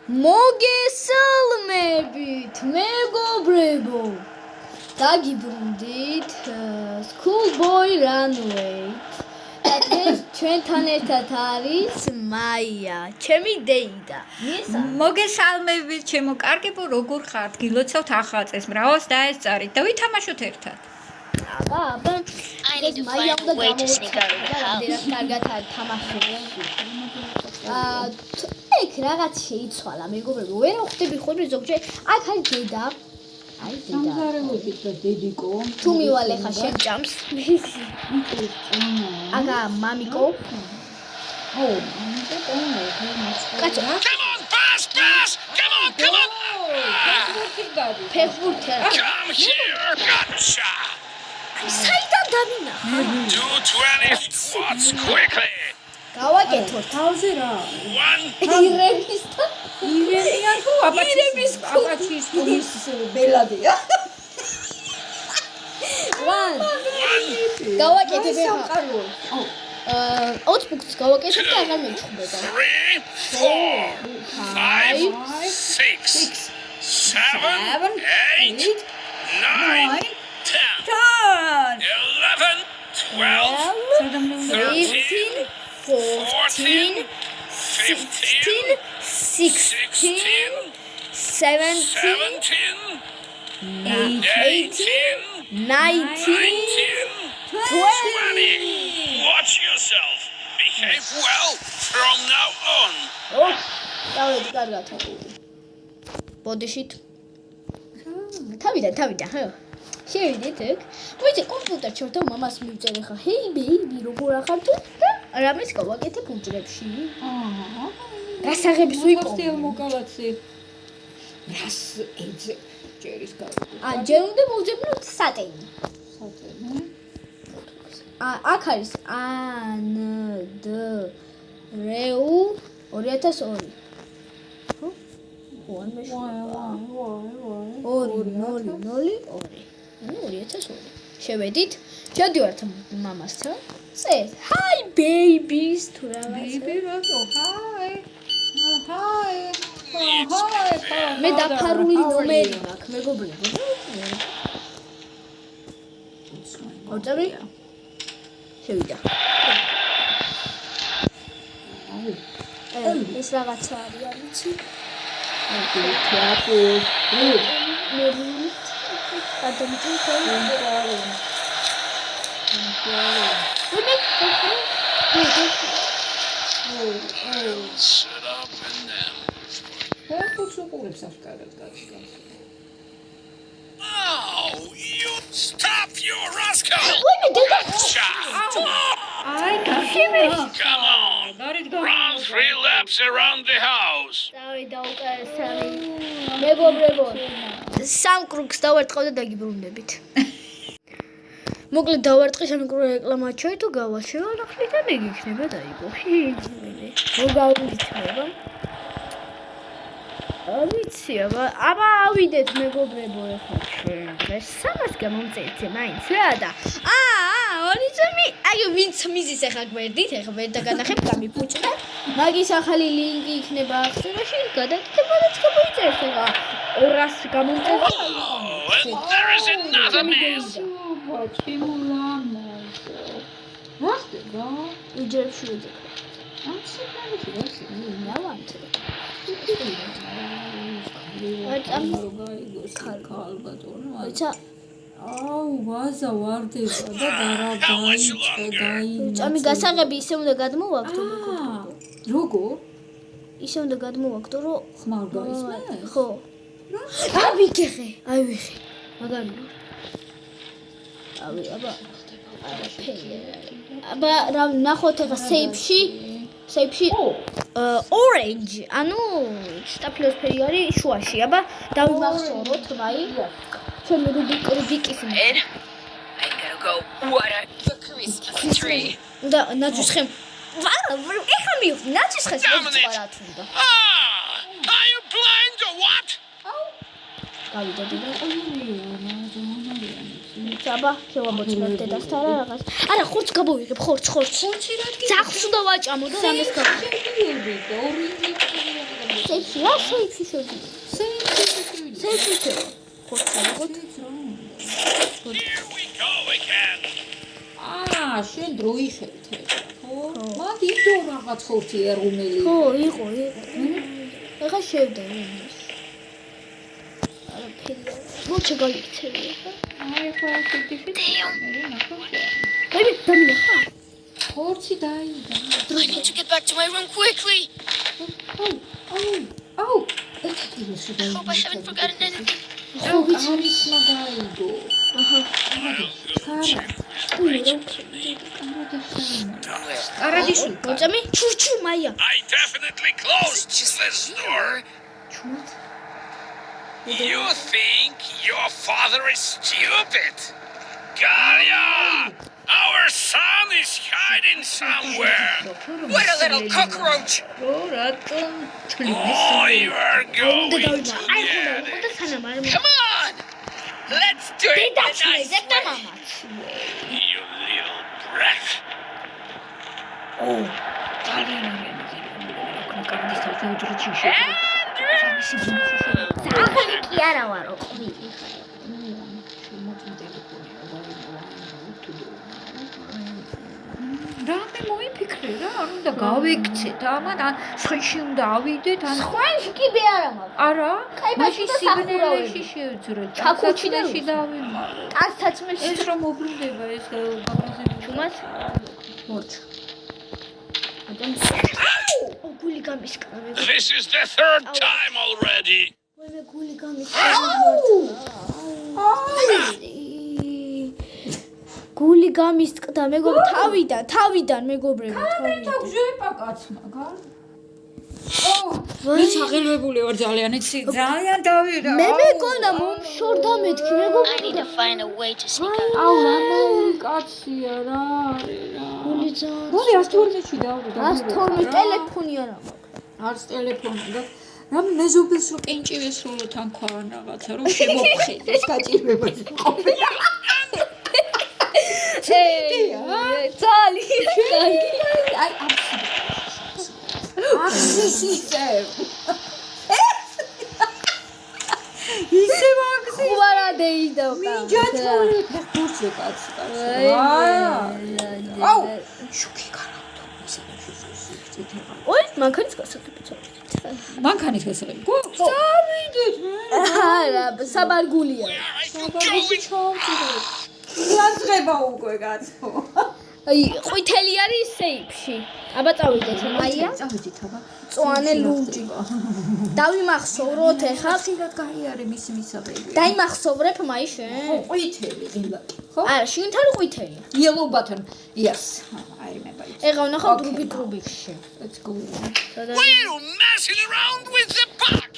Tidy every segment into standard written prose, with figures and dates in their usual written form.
მოგესალმებით, მეგობრებო. დაგიბრუნდით Schoolboy Runway. ეს ჩვენთან ერთად არის მაია, ჩემი დეიდა. მოგესალმებით, ჩემო კარგებო, როგორ ხართ? გილოცავთ ახალ წელს, მრავალს დაესწარით და ვითამაშოთ ერთად. აბა, ეს მაია უნდა გამოვიწყდეს, კარგად თამაშობ. ეგ რაღაც შეიცვალა, მეგობრებო, ვერ ხვდები ხოლმე ზოგჯერ, აქ არის დედა. აი დედა. სამზარეულობით და დედიკო. თუ მივალე ხა შენ ჭამს. აგა მამიკო. ო, ამიტომ კონე, კაცო. Come on, pass. Come on. ფეხბურთი. Come here. Gotcha. საიდან დავინახე? 220 squats quickly. გავაკეთოთ. თავზე რა? 1, ირების და ირებიან თუ აპაჩის კომის ბელადია. ვან. გავაკეთებ ახლა. სამყარო. 20 ფუნქციას გავაკეთებ და აღარ მეჩხუბება. 3, 4, 5, 6, 7, 8, 9, 10, 11, 12, 13, 14, 15, 16, 17, 18, 19, 20. Watch yourself. Behave well from now on. დავედი კარგად. ბოდიშით. თავიდან, ხო. შევიდეთ ეგ. მოიცე კომპიუტერში ვარ და მამას მივწერე ხა. ჰეი ბეიბი, როგორ ახარ თუ? და რამეს გავაკეთებ უჯრებში. აჰა. გასაღებს ვიყო. პოსტიელ მოკალაცი. რას ეძებ? ჯერის გავიგე. ჯერ უნდა მოვძებნოთ სატენი. სატენი. აქ არის ანდრეუ 2002. ხო? ვან მეშ. 202. 2002. შევედით. შევდივართ მამასთან. წეს. ჰაი ბეიბის თუ რაღაც. ბეიბი რატო? ჰაი. მე დაფარული ნომერი მაქვს, მეგობრებო. ორწევრი? შევიდა. ეს რაღაცა არის, არიცი? თეატრი. მერილი. ადამიანი ხოლმე. Sit up and then. Oh, you stop, you rascal! Come on! Run 3 laps around the house. დავიდა უკანასკნელი. მეგობრებო, სამ კრუგს დავარტყავ და დაგიბრუნდებით. მოკლედ დავარტყი სამკრო რეკლამა ჩაი თუ გავაჩევა ნახეთ და მე გიქნება დაიგო. რო გავიწნება. ვიცი, აბა ავიდეთ მეგობრებო ახლა ჩვენ. დღეს სამას გამომწეცე მაინც რა და. ორიწამი, აი ვინც მიზის ახლა გვერდით, ახლა ვერ დაგანახებ გამიფუჭდა. მაგის ახალი ლინკი იქნება აღწერაში, გადაკეთებადაც გამოიწერთ ახლა 200 გამომწევა. Oh, and there is another mess. უჯრებში ვიძებ. ნავანთე. აუ, ვაზა ვარდება და დაინაჭა. ამი გასაღები ისე უნდა გადმოვაგდო მეგობრებო. როგორ? ისე უნდა გადმოვაგდო, რომ ხმარ გაისმე? ხო. ვიღე. მაგარი ვარ. აბა რა ნახოთ ახლა სეიფში orange, ანუ სტაფილოსფერი არის შუაში. აბა დავიმახსოვროთ, მაი. ჩვენ რუბიკის I'm gonna go what a Christmas tree. და ნაძვის ხემ. ეხლა მივხვდი, ნაძვის ხემს მოწყარა თუნდა. Are you blind or what? გავიდა დედა. აბა, შევამოწმებ დედასთან რა რაღაც. არა, ხორცს გამოვიღებ, ხორცს. ხორცი რა? ძახს უნდა ვაჭამო და რამეს გავიგე. სეიფში რა სეიფში შევდივარ სეიფში შევდივარ Here we go again. შენ დრო იხევთე. ხო? მაგი დრო რაღაც ხორცი ერუმელი. ხო იყო ეხა შევდა იმას არაფერი მოჩა გაიქცევი აი ხო შევდივი. მე დამინახა ხორცი დაიდა. I need to get back to my room quickly. აუ, ერთად ის დაიდა. Hope I haven't forgotten anything. აუ, არის მაგაიდო. აჰა კარადიშვილი. მოწამი ჩურჩუ მაია I definitely closed this door. You think your father is stupid? Gaia! Our son is hiding somewhere. What a little cockroach! რატომ Oh, you are going to get it. უნდა სანამ Come on! Let's do it! the nice ზეპტა way. მამაც You little brat. ახალი კი არა ვარო ყვილი რამე მოიფიქრე რა, არ უნდა გავიქცეთ, ამან სხვაში უნდა ავიდეთ, ან ხვანში კი მე არა მაქვს არა, კაი, მაშინ ბაშკი და სიბნელეში სახურავები. შევძრეთ, ჩაქუჩიდანში დავიმალე. კაცთაცმეში ეს რომ მობრუნდება ეს გაბაზები. ჩუმად მოჩ ო გული გამისკა მე This is the third time already. მე გული გამისკა გული გამისკდა მეგობ თავიდან მეგობრებო თავიდან ჟეპა კაცმა, გარ? მე აღელვებული ვარ ძალიან, იცი, ძალიან დავირა. მე მეკონა მომშორდა მეთქი I მეგობრებო need to find a way to sneak out. აუ, რამე კაცია რა. გული ძალიან მოდი 112-ში დავდო. 112 ტელეფონი არა მაქვს არც ტელეფონი და რამე მეზობელს რო კენჭივეს რო თან ქვან რაღაცა რო შემოხედოს გაჭირვებაზე ყოფილა. ძალიან კარგი აი აბსოლუტურად ისე მაგზი ხوارا деიდა მიჯაჭვური ფეხბურთზე კაცი აუ შუქი გარავდო ой მანქანის გასაგებია მანქანის გასაგები წავიდეთ არა საბარგულია განძღება უკვე კაცო აი ყვითელი არის სეიფში აბა წავიდეთ მაია წავიდეთ აბა წვანე ლურჯი დავიმახსოვროთ ეხლა ხშირად გაიარე მისი მისაღები დაიმახსოვრებ მაი შენ ყვითელი ღილაკი ხო არა შინთან ყვითელი yellow button yes I remember it ეხლა ვნახავ რუბიკში let's go Why are you messing around with the pack?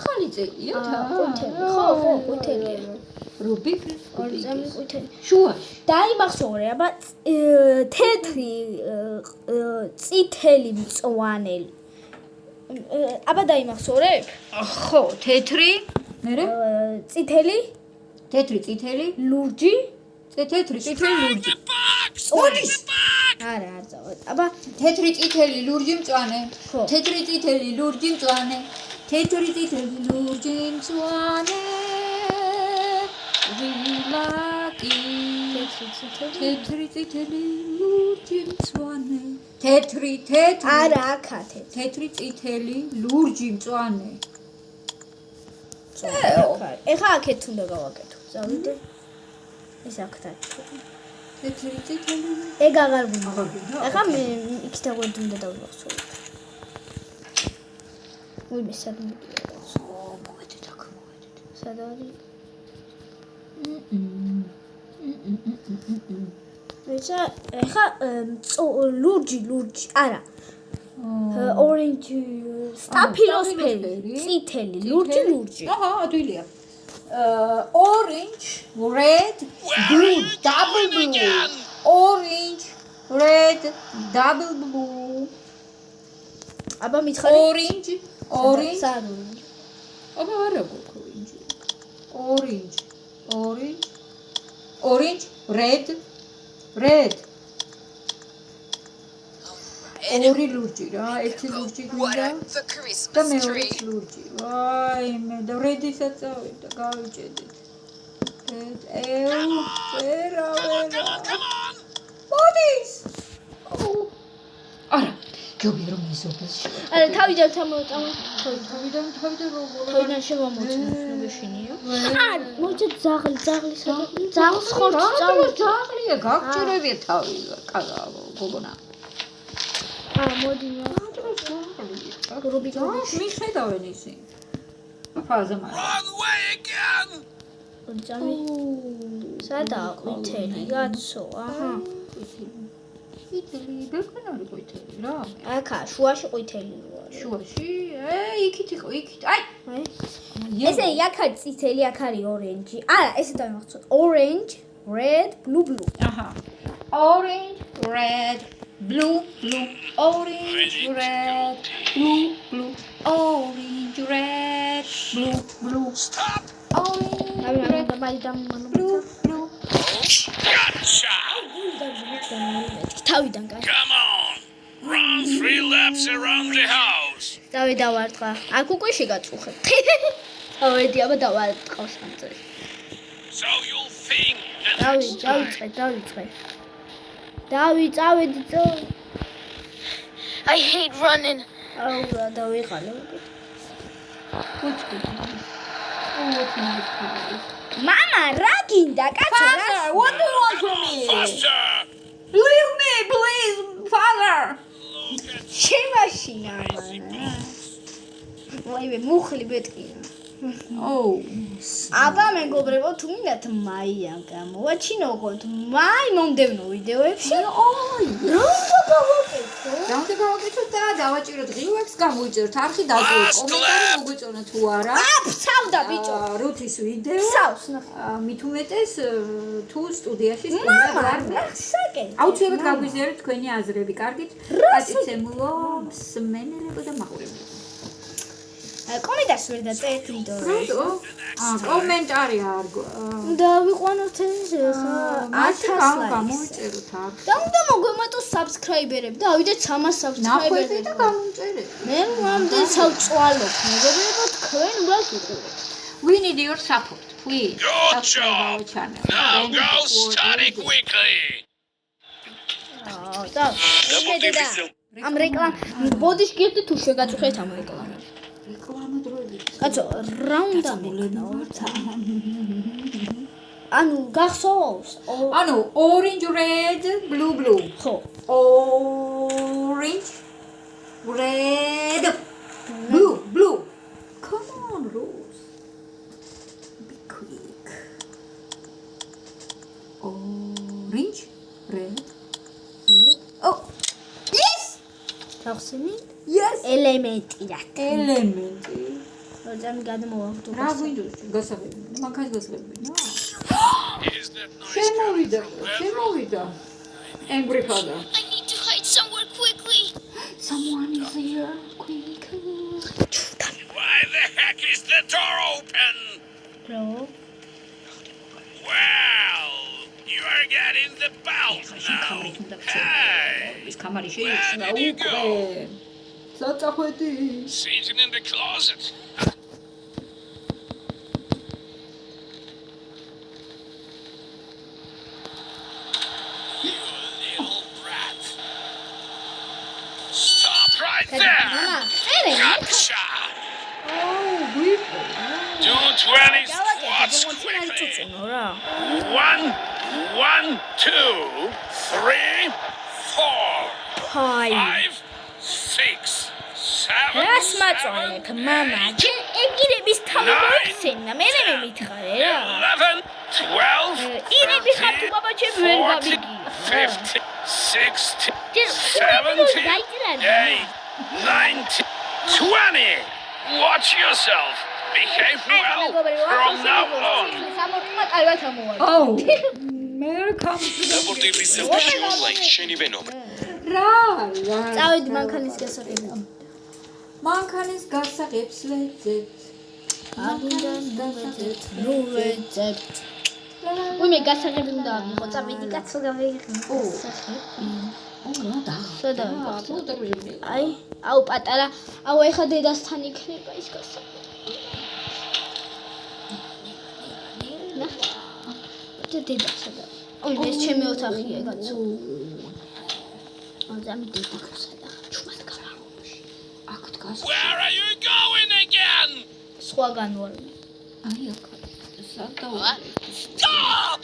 ხალი წელია ყვითელი ხო ყვითელი რუბიკ ორი წამი ყვითელი შუაში დაიმახსოვრე აბა თეთრი წითელი მწვანელი აბა დაიმახსოვრებ ხო, თეთრი, მერე? წითელი თეთრი ლურჯი თეთრი ლურჯი Olis! არა არ წავედ აბა თეთრი წითელი ლურჯი მწვანე ხო. თეთრი წითელი ლურჯი მწვანე თეთრი წითელი ლურჯი მწვანე ღილაკი თეთრი წითელი ლურჯი მწვანე თეთრი არა აქა თეთრი წითელი ლურჯი მწვანე ეხა აქეთ უნდა გავაკეთო წავიდე ეს აქ დაჭო თეთრი წითელი ეგ აღარ გინდა ეხა მე იქ დავედი უნდა დავახსოვო ვიმე სად მიდია მოვედით აქ მოვედით სად არის მეცა ეხა ლურჯი არა orange სტაფილოსფერი წითელი ლურჯი აჰა ადვილია orange red blue double blue orange red double blue აბა მითხარი orange სად აბა არა orange orange red ორი ლურჯი რა, ერთი ლურჯი გვინდა For Christmas და მეორე ლურჯი. ვაიმე, და რედისაც წავიდა, გავიჭედით. ვერა. მოდის. არა, გიობია რომ მეზობელს შევა. არა, თავიდან ჩამოვიტანო. თავიდან შევამოწმებშინიო. მოიცა ძაღლი სადაც. ძაღლს ხორცი წავიდა. ძაღლია, გაგჭირებია თავი, გოგონა. მოდი. მიხედავენ ისინი. ფაზა მაგრამ. Wrong way again! ძამი. სადა ყვითელი გაცო, აჰა. ყვითელი, ბეკონ არის ყვითელი რა. აქა შუაში ყვითელი როა. შუაში, იქით იყო, იქით. აი, ესე აქ არის წითელი, აქ არის ორენჯი. არა, ესე დავიმახსოვს. Orange, red, blue. აჰა. Orange, red, blue. Orange, red, blue. Orange, red, blue. Stop! Orange, red, blue. Gotcha! თავიდან კაც. Come on! Run 3 laps around the house! დავიდავარტყა. აქ უკვე შეგაწუხებ. დავედი, აბა დავარტყავს ამ წელს. So you'll think that დავიწავედი წო. I hate running. აუ, დავიღალე. მამა, რა გინდა, კაცო? What do you want from me? faster! Leave me, please, father. შემაშინა მამა. ვაიმე, მუხლი ბეთკია. Oh. აბა მეგობრებო, თუ მინდათ მაია გამოვაჩინოთ მაი მომდევნო ვიდეოებში. Don't go get to that. დავაჭიროთ ღილვებს გამოვიწეროთ. არხი დაგუოთ. კომენტარი მოგვეწონა თუ არა. ფსავდა ბიჭო. რუთის ვიდეო. ფსავს ნახე. მით უმეტეს თუ სტუდიაში სტუმრად არ საკე. აუცილებლად გაგვიზიარეთ თქვენი აზრები. კარგით? პატიცემულო, სმენელებო და მაყურებლებო. კომენტარს ვერ დაწერთ ვიდეოებში. კომენტარი არ დავიყვანოთ ეს ხა 1000 ლაიქს. გამოვიწეროთ აქ. და უნდა მოგვემატოს subscriber-ები და ავიდეთ 300 subscriber-ები. ნახვები და გამოვიწერეთ. მე მომდენ სავწვალობ მეგობრებო, თქვენ უბრალოდ უყურეთ. We need your support, please. Good job! Now go study quickly! და იმედია ამ ბოდიშ გიხდი თუ შეგაწუხეთ ამ რეკლამას. რეკლამა დროებით. კაცო, რა უნდა მეკნაო? ანუ გახსოვს? ანუ orange, red, blue. ხო. Orange, red, blue. Come on, Rose. Be quick. Orange, red. Oh, yes. გახსენით? Yes. ელემენტია. ელემენტი. როცა გადმოვახტო. რა გვინდოს გასაღები? მანქანის გასაღები. Is that nice? შემოვიდა. Angry father. I need to hide somewhere quickly. Someone is here. Quick. Why the heck is the door open? რო Well, you are getting the belt now. Hey, ის კამარი შეიქმნა უკვე. საწახვედი. sitting in the closet. You little brat. Stop right there. Gotcha. Do 20 squats quickly. რა. 1, 2, 3, 4, ჰაი. 5, 6, 7, რას მაწვალეთ, მამა? ჯერ ეგირების თავი მოიხსენა, მე მემითხარე რა. 11, 12, ირები ხარ თუ ბაბა ჩემი ვერ 14, გამიგი. 15, 16, ჯერ 17, დაიწერა. 8, 19, 20. Watch yourself. Behave well from now on. სამორთმა კარგად ამოვარ. Oh. Mere comes to the რა. წავედი მანქანის გასაღები. მანქანის გასაღებს ვეძებ. ნუ ვეძებ. ვიმე გასაღები უნდა აღიღო, წავედი კაცო გავიღო. სადა აი, აუ პატარა, აუ ეხა დედასთან იქნება ის გასა. დედა სადა? ოი, ეს ჩემი ოთახია, კაცო. ამი დედა ხსადა. ჩუმად გამარობაში. აქ დგას. Where are you going again? სხვაგან ვარ. აი აქ. სადა. Stop!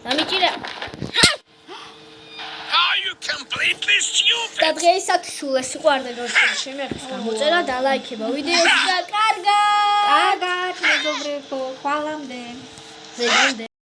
დამიჭირა. Are you completely stupid? და დღეისათვის სულ ეს იყო არ დაგავიწყდა შემეხის გამოწერა და ლაიქება ვიდეოს და კარგად. კარგად, მეგობრებო, ხვალამდე. ზეგანდე